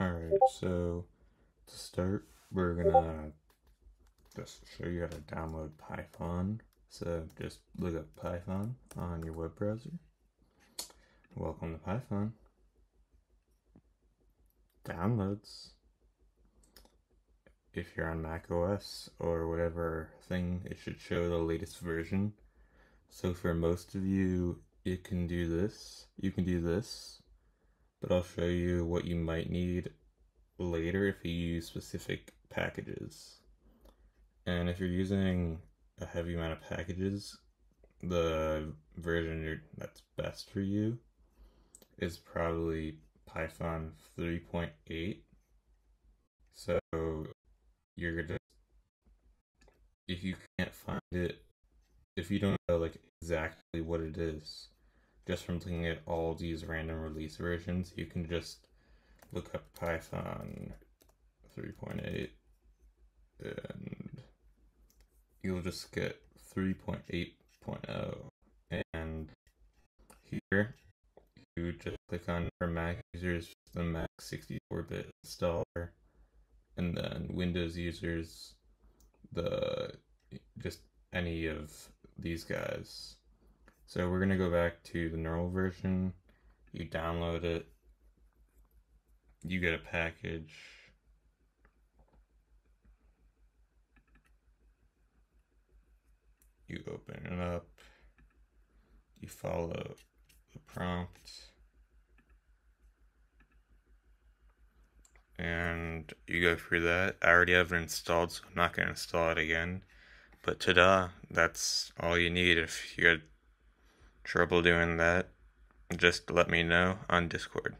Alright, so to start, we're gonna just show you how to download Python. So just look up Python on your web browser. Welcome to Python. Downloads. If you're on Mac OS or whatever thing, it should show the latest version. So for most of you, it can do this. You can do this, but I'll show you what you might need later if you use specific packages. And if you're using a heavy amount of packages, the version that's best for you is probably Python 3.8. So you're gonna, if you can't find it, if you don't know like exactly what it is, just from looking at all these random release versions, you can just look up Python 3.8 and you'll just get 3.8.0, and here you just click on for Mac users the Mac 64-bit installer, and then Windows users the just any of these guys. So we're gonna go back to the normal version. You download it, you get a package, you open it up, you follow the prompt, and you go through that. I already have it installed, so I'm not going to install it again. But ta-da, that's all you need. If you had trouble doing that, just let me know on Discord.